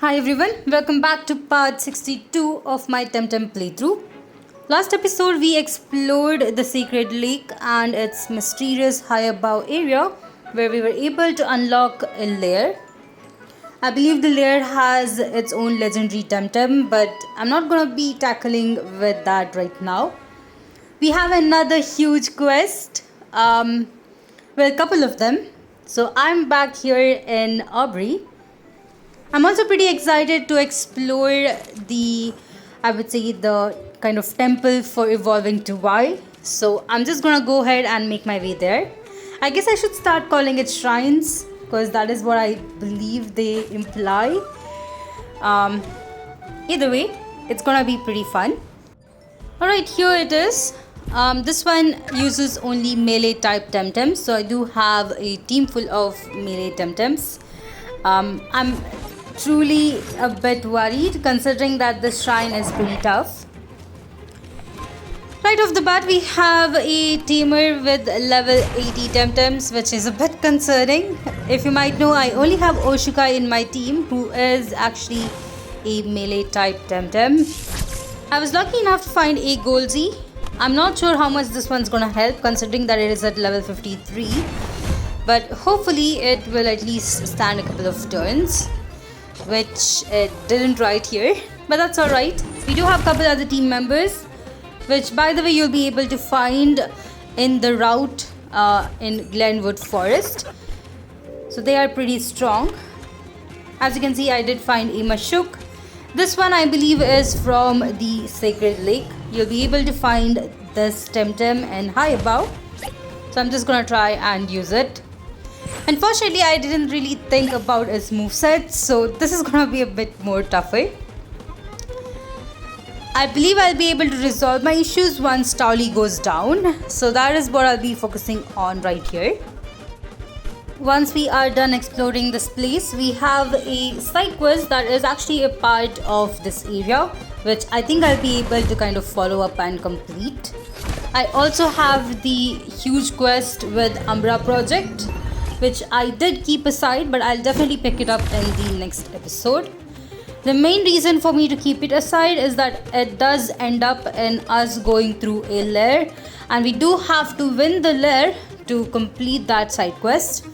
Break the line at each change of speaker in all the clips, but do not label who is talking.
Hi everyone, welcome back to part 62 of my TemTem playthrough. Last episode we explored the Sacred Lake and its mysterious high above area where we were able to unlock a lair. I believe the lair has its own legendary TemTem, but I'm not gonna be tackling with that right now. We have another huge quest, a couple of them. So I'm back here in Aubrey. I'm also pretty excited to explore the kind of temple for evolving to Y. So I'm just gonna go ahead and make my way there. I guess I should start calling it shrines because that is what I believe they imply. Either way, it's gonna be pretty fun. Alright, here it is. This one uses only melee type TemTems, so I do have a team full of melee TemTems. I'm truly a bit worried considering that this shrine is pretty tough. Right off the bat, we have a tamer with level 80 TemTems, which is a bit concerning. If you might know, I only have Oshukai in my team, who is actually a melee type TemTem. I was lucky enough to find a Golzi. I'm not sure how much this one's gonna help considering that it is at level 53, but hopefully it will at least stand a couple of turns, which it didn't right here, but that's alright. We do have a couple other team members, which by the way you'll be able to find in the route in Glenwood Forest. So they are pretty strong. As you can see, I did find a Mashuk. This one I believe is from the Sacred Lake. You'll be able to find this TemTem in high above. So I'm just gonna try and use it. Unfortunately, I didn't really think about its moveset, so this is gonna be a bit more tougher. I believe I'll be able to resolve my issues once Towley goes down, so that is what I'll be focusing on right here. Once we are done exploring this place, we have a side quest that is actually a part of this area, which I think I'll be able to kind of follow up and complete. I also have the huge quest with Umbra Project, which I did keep aside, but I'll definitely pick it up in the next episode. The main reason for me to keep it aside is that it does end up in us going through a lair, and we do have to win the lair to complete that side quest.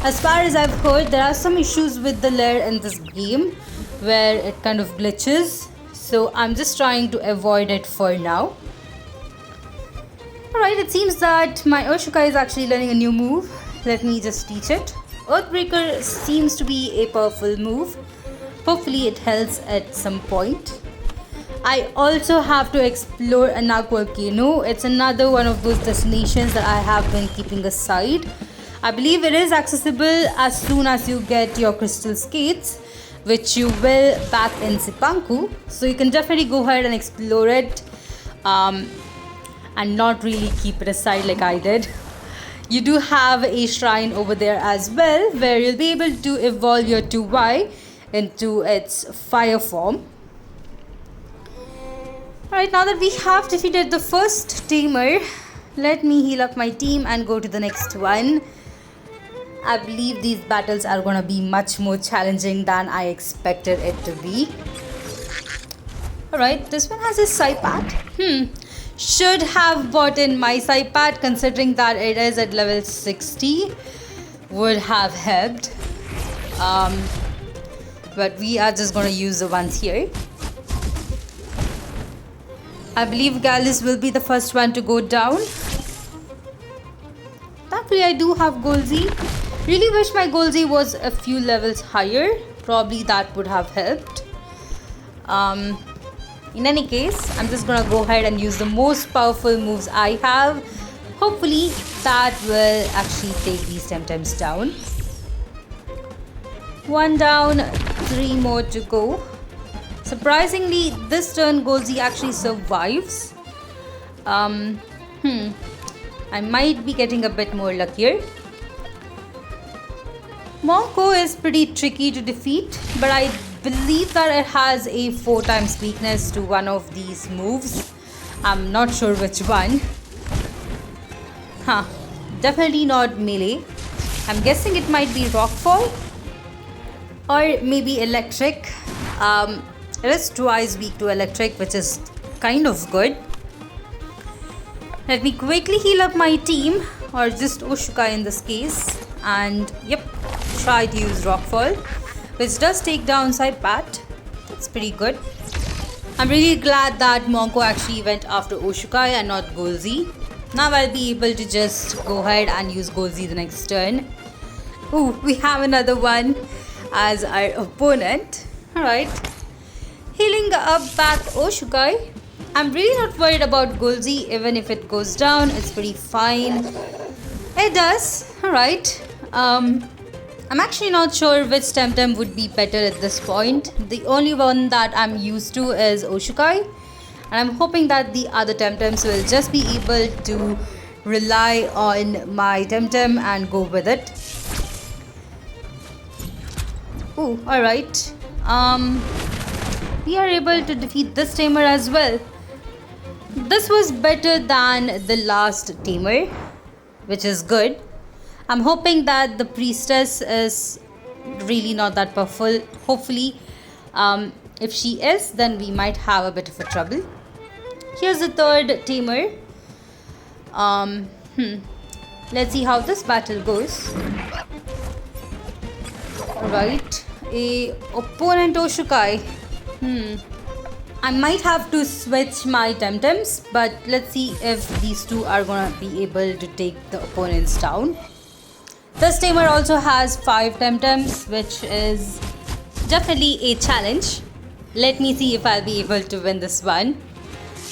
As far as I've heard, there are some issues with the lair in this game where it kind of glitches, so I'm just trying to avoid it for now. Alright, it seems that my Oshukai is actually learning a new move. Let me just teach it. Earthbreaker seems to be a powerful move. Hopefully it helps at some point. I also have to explore Anak Volcano. It's another one of those destinations that I have been keeping aside. I believe it is accessible as soon as you get your crystal skates, which you will back in Sipanku. So you can definitely go ahead and explore it and not really keep it aside like I did. You do have a shrine over there as well, where you'll be able to evolve your 2Y into its fire form. Alright, now that we have defeated the first tamer, let me heal up my team and go to the next one. I believe these battles are gonna be much more challenging than I expected it to be. Alright, this one has a Saipat. Should have bought in my Saipat considering that it is at level 60. Would have helped. But we are just gonna use the ones here. I believe Gallus will be the first one to go down. Thankfully I do have Golzi. Really wish my Golzi was a few levels higher. Probably that would have helped. In any case, I'm just gonna go ahead and use the most powerful moves I have. Hopefully that will actually take these TemTems down. One down, 3 more to go. Surprisingly, this turn Golzi actually survives. I might be getting a bit more luckier. Monko is pretty tricky to defeat, but I believe that it has a 4 times weakness to one of these moves. I'm not sure which one. Definitely not melee. I'm guessing it might be Rockfall or maybe Electric. It is twice weak to electric, which is kind of good. Let me quickly heal up my team, or just Oshukai in this case. And yep, try to use Rockfall, which does take down side pat. That's pretty good. I'm really glad that Monko actually went after Oshukai and not Golzi. Now I'll be able to just go ahead and use Golzi the next turn. Ooh, we have another one as our opponent. Alright. Healing up back Oshukai. I'm really not worried about Golzi. Even if it goes down, it's pretty fine. It does. Alright. I'm actually not sure which TemTem would be better at this point. The only one that I'm used to is Oshukai. And I'm hoping that the other TemTems will just be able to rely on my TemTem and go with it. Ooh, alright. We are able to defeat this tamer as well. This was better than the last tamer, which is good. I'm hoping that the priestess is really not that powerful. Hopefully, if she is, then we might have a bit of a trouble. Here's the third tamer. Let's see how this battle goes. Alright, a opponent Oshukai. I might have to switch my TemTems, but let's see if these two are gonna be able to take the opponents down. This tamer also has 5 TemTems, which is definitely a challenge. Let me see if I'll be able to win this one.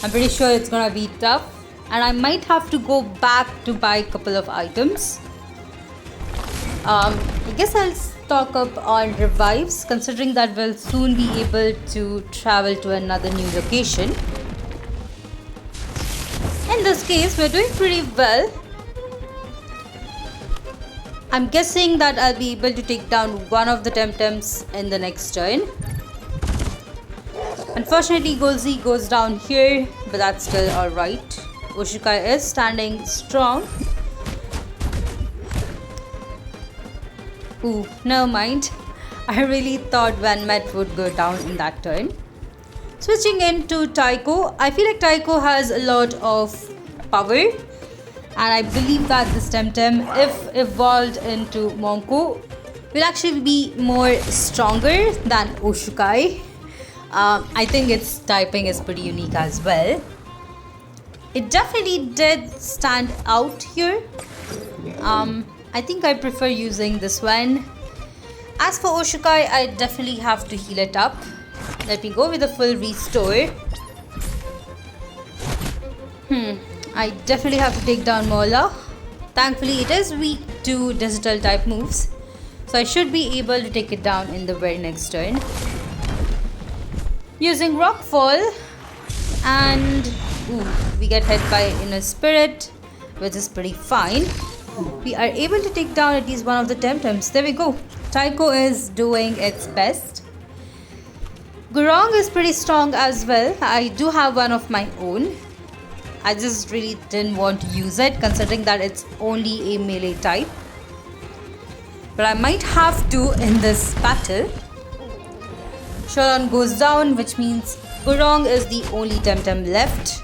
I'm pretty sure it's gonna be tough, and I might have to go back to buy a couple of items. I guess I'll stock up on revives, considering that we'll soon be able to travel to another new location. In this case, we're doing pretty well. I'm guessing that I'll be able to take down one of the TemTems in the next turn. Unfortunately, Golzi goes down here, but that's still alright. Oshukai is standing strong. Ooh, never mind. I really thought Van Met would go down in that turn. Switching into Tycho, I feel like Tycho has a lot of power. And I believe that this TemTem, if evolved into Monko, will actually be more stronger than Oshukai. I think its typing is pretty unique as well. It definitely did stand out here. I think I prefer using this one. As for Oshukai, I definitely have to heal it up. Let me go with a full restore. I definitely have to take down Mola. Thankfully, it is weak to digital type moves, so I should be able to take it down in the very next turn. Using Rockfall, and we get hit by Inner Spirit, which is pretty fine. We are able to take down at least one of the TemTems. There we go. Tycho is doing its best. Gurong is pretty strong as well. I do have one of my own. I just really didn't want to use it, considering that it's only a melee type. But I might have to in this battle. Shoran goes down, which means Gurong is the only TemTem left.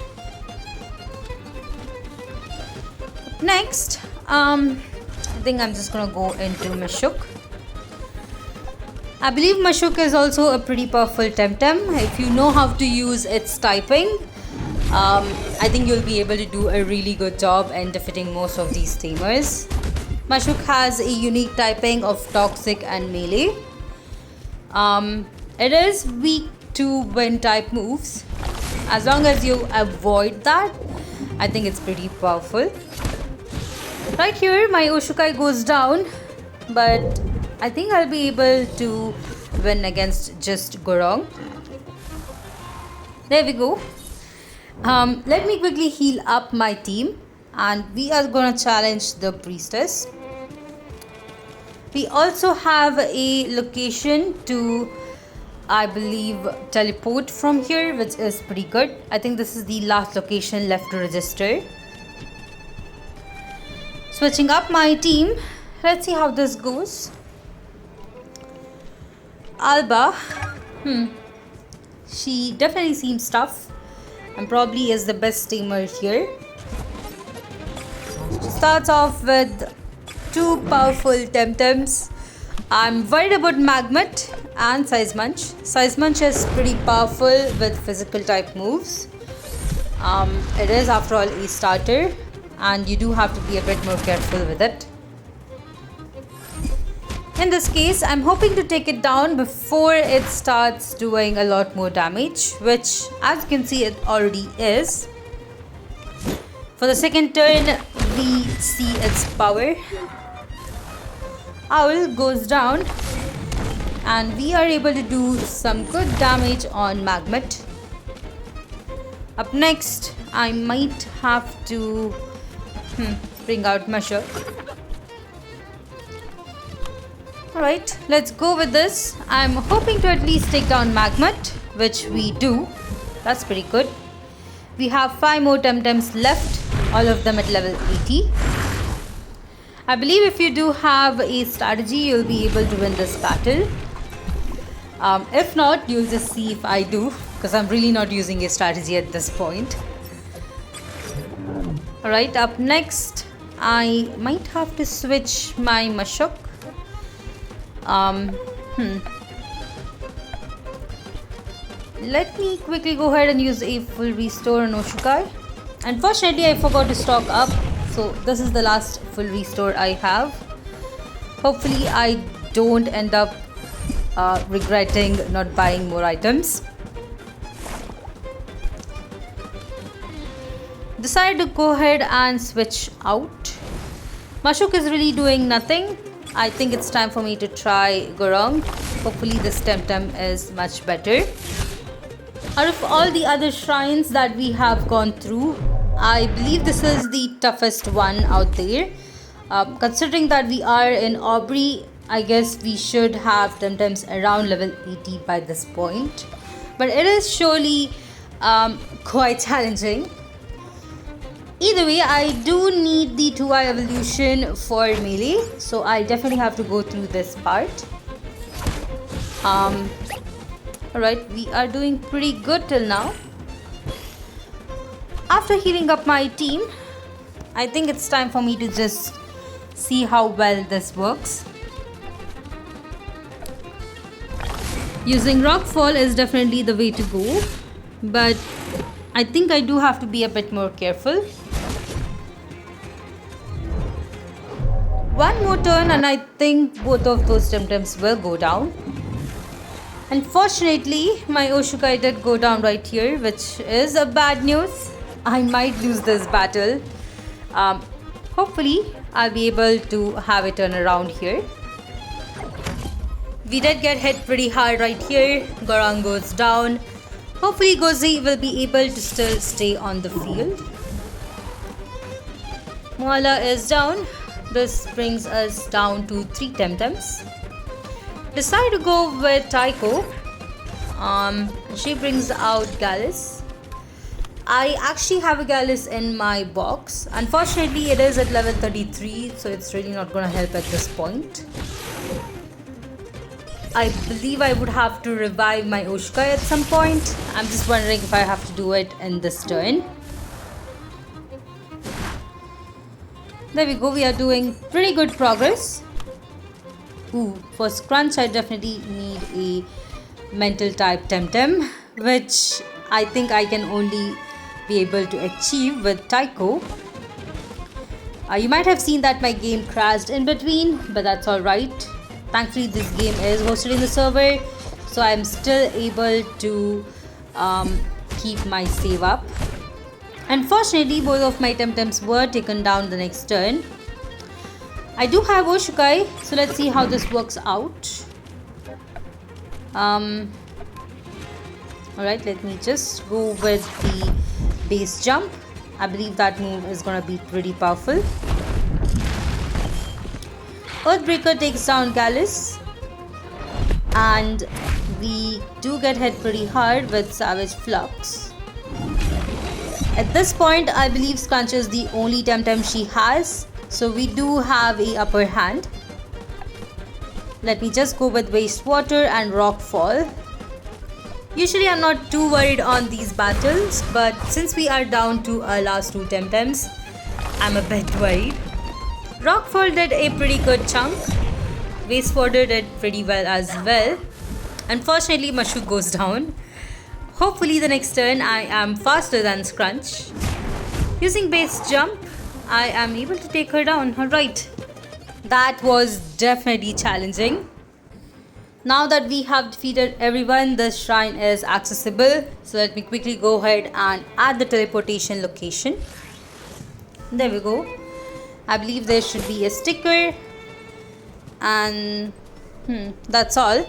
Next, I think I'm just gonna go into Mashuk. I believe Mashuk is also a pretty powerful TemTem. If you know how to use its typing, I think you'll be able to do a really good job in defeating most of these tamers. Mashuk has a unique typing of Toxic and Melee. It is weak to wind type moves. As long as you avoid that, I think it's pretty powerful. Right here, my Oshukai goes down, but I think I'll be able to win against just Gurong. There we go. Let me quickly heal up my team, and we are gonna challenge the priestess. We also have a location to, I believe, teleport from here, which is pretty good. I think this is the last location left to register. Switching up my team. Let's see how this goes. Alba. She definitely seems tough and probably is the best tamer here. She starts off with two powerful TemTems. I'm worried about Magnet and Size Munch. Size Munch is pretty powerful with physical type moves. It is after all a starter and you do have to be a bit more careful with it. In this case, I'm hoping to take it down before it starts doing a lot more damage, which as you can see it already is. For the second turn, we see its power. Owl goes down and we are able to do some good damage on Magnet. Up next, I might have to bring out Mashuk. Alright, let's go with this. I'm hoping to at least take down Magnet, which we do. That's pretty good. We have 5 more TemTems left, all of them at level 80. I believe if you do have a strategy, you'll be able to win this battle. If not, you'll just see if I do, because I'm really not using a strategy at this point. Alright, up next, I might have to switch my Mashuk. Let me quickly go ahead and use a full restore on Oshukai. Unfortunately, I forgot to stock up, so this is the last full restore I have. Hopefully, I don't end up regretting not buying more items. Decided to go ahead and switch out. Mashuk is really doing nothing. I think it's time for me to try Gorong. Hopefully this TemTem is much better. Out of all the other shrines that we have gone through, I believe this is the toughest one out there. Considering that we are in Aubrey, I guess we should have TemTems around level 80 by this point. But it is surely quite challenging. Either way, I do need the 2i evolution for melee, so I definitely have to go through this part. Alright, we are doing pretty good till now. After healing up my team, I think it's time for me to just see how well this works. Using Rockfall is definitely the way to go, but I think I do have to be a bit more careful. One more turn and I think both of those TemTems will go down. Unfortunately, my Oshukai did go down right here, which is a bad news. I might lose this battle. Hopefully, I'll be able to have it turn around here. We did get hit pretty hard right here. Gorong goes down. Hopefully, Gozi will be able to still stay on the field. Moala is down. This brings us down to 3 TemTems. Decide to go with Tycho. She brings out Gallus. I actually have a Gallus in my box. Unfortunately, it is at level 33, so it's really not going to help at this point. I believe I would have to revive my Oshukai at some point. I'm just wondering if I have to do it in this turn. There we go, we are doing pretty good progress. Ooh, for Scrunch I definitely need a mental type TemTem, which I think I can only be able to achieve with Tycho. You might have seen that my game crashed in between, but that's alright. Thankfully this game is hosted in the server, so I'm still able to keep my save up. Unfortunately, both of my TemTems were taken down the next turn. I do have Oshukai, so let's see how this works out. Alright, let me just go with the base jump. I believe that move is gonna be pretty powerful. Earthbreaker takes down Gallus, and we do get hit pretty hard with Savage Flux. At this point, I believe Scrunch is the only TemTem she has, so we do have a upper hand. Let me just go with Wastewater and Rockfall. Usually I'm not too worried on these battles, but since we are down to our last 2 TemTems, I'm a bit worried. Rockfall did a pretty good chunk. Wastewater did pretty well as well. Unfortunately, Mashu goes down. Hopefully the next turn I am faster than Scrunch. Using base jump, I am able to take her down. Alright. That was definitely challenging. Now that we have defeated everyone, the shrine is accessible. So let me quickly go ahead and add the teleportation location. There we go. I believe there should be a sticker. And that's all.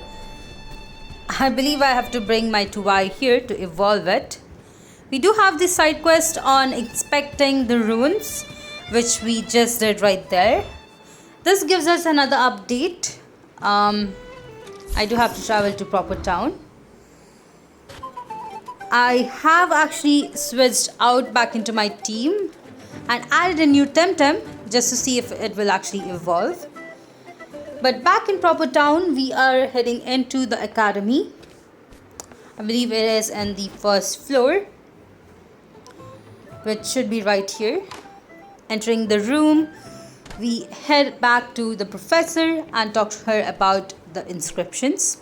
I believe I have to bring my 2i here to evolve it. We do have the side quest on inspecting the ruins, which we just did right there. This gives us another update. I do have to travel to proper town. I have actually switched out back into my team and added a new TemTem just to see if it will actually evolve. But back in proper town, we are heading into the academy. I believe it is in the first floor, which should be right here. Entering the room, we head back to the professor and talk to her about the inscriptions.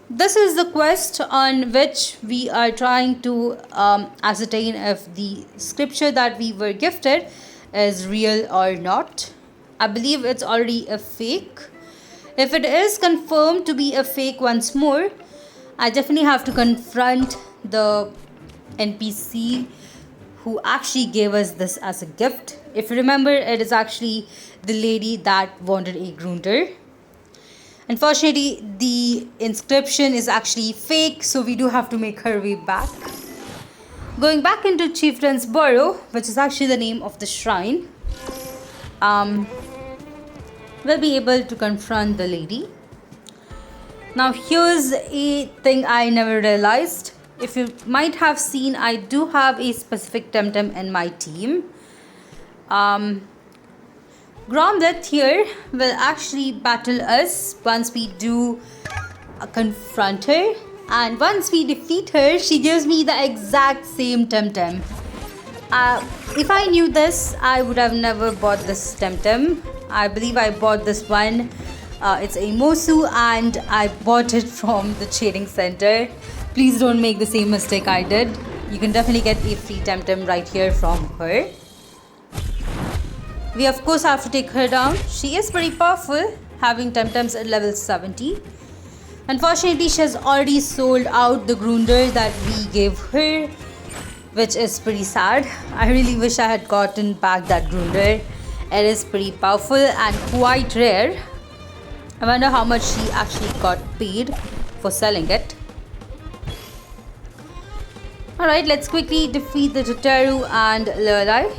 This is the quest on which we are trying to ascertain if the scripture that we were gifted is real or not. I believe it's already a fake. If it is confirmed to be a fake once more, I definitely have to confront the NPC who actually gave us this as a gift. If you remember, it is actually the lady that wanted a Grunder. Unfortunately, the inscription is actually fake, so we do have to make her way back. Going back into Chieftain's Burrow, which is actually the name of the shrine, we'll be able to confront the lady. Now here's a thing I never realized. If you might have seen, I do have a specific TemTem in my team. Gromleth here will actually battle us once we do confront her, and once we defeat her, she gives me the exact same TemTem. If I knew this, I would have never bought this TemTem. I believe I bought this one. It's a Mosu and I bought it from the trading center. Please don't make the same mistake I did. You can definitely get a free TemTem right here from her. We of course have to take her down. She is pretty powerful, having TemTems at level 70. Unfortunately, she has already sold out the Grunder that we gave her, which is pretty sad. I really wish I had gotten back that Grunder. It is pretty powerful and quite rare. I wonder how much she actually got paid for selling it. Alright, let's quickly defeat the Tataru and Lurlai.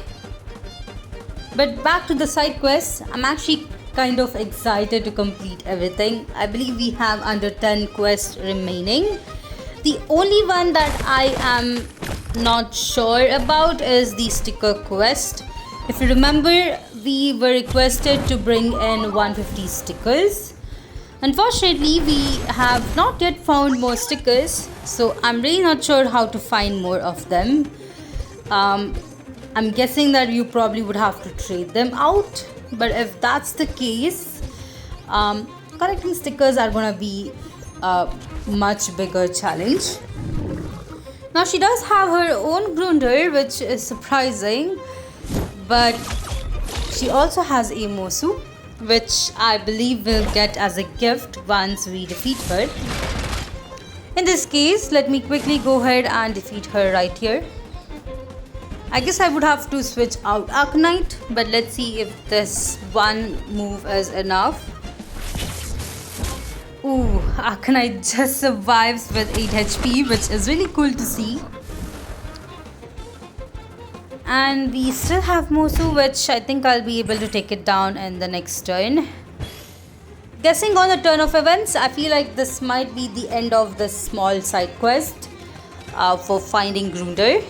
But back to the side quests, I'm actually kind of excited to complete everything. I believe we have under 10 quests remaining. The only one that I am not sure about is the sticker quest. If you remember, we were requested to bring in 150 stickers. Unfortunately, we have not yet found more stickers, so I'm really not sure how to find more of them. I'm guessing that you probably would have to trade them out, but if that's the case, collecting stickers are gonna be a much bigger challenge. Now she does have her own Grunder, which is surprising, but she also has a Mosu, which I believe we'll get as a gift once we defeat her. In this case, let me quickly go ahead and defeat her right here. I guess I would have to switch out Arcanite, but let's see if this one move is enough. Ooh, Arcanite just survives with 8 HP, which is really cool to see. And we still have Mosu, which I think I'll be able to take it down in the next turn. Guessing on the turn of events, I feel like this might be the end of this small side quest for finding Grunder.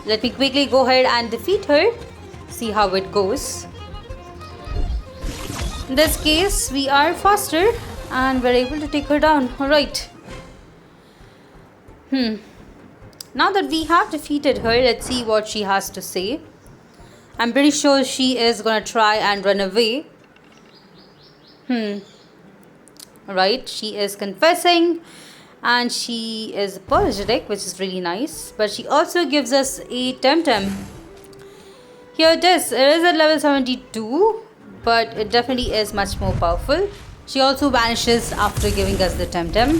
Let me quickly go ahead and defeat her, see how it goes. In this case, we are faster and we're able to take her down. Alright. Now that we have defeated her, let's see what she has to say. I'm pretty sure she is gonna try and run away. Right, she is confessing and she is apologetic, which is really nice. But she also gives us a TemTem. Here it is at level 72, but it definitely is much more powerful. She also vanishes after giving us the TemTem,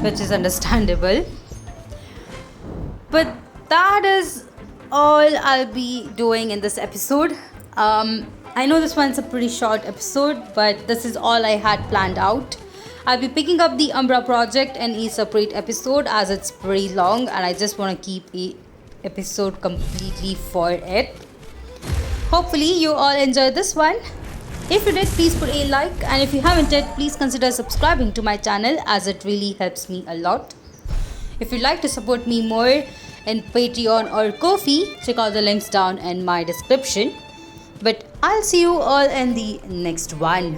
which is understandable. But that is all I'll be doing in this episode. I know this one's a pretty short episode, but this is all I had planned out. I'll be picking up the Umbra project in a separate episode as it's pretty long and I just want to keep a episode completely for it. Hopefully you all enjoyed this one. If you did, please put a like, and if you haven't yet, please consider subscribing to my channel as it really helps me a lot. If you'd like to support me more in Patreon or Ko-fi, check out the links down in my description. But I'll see you all in the next one.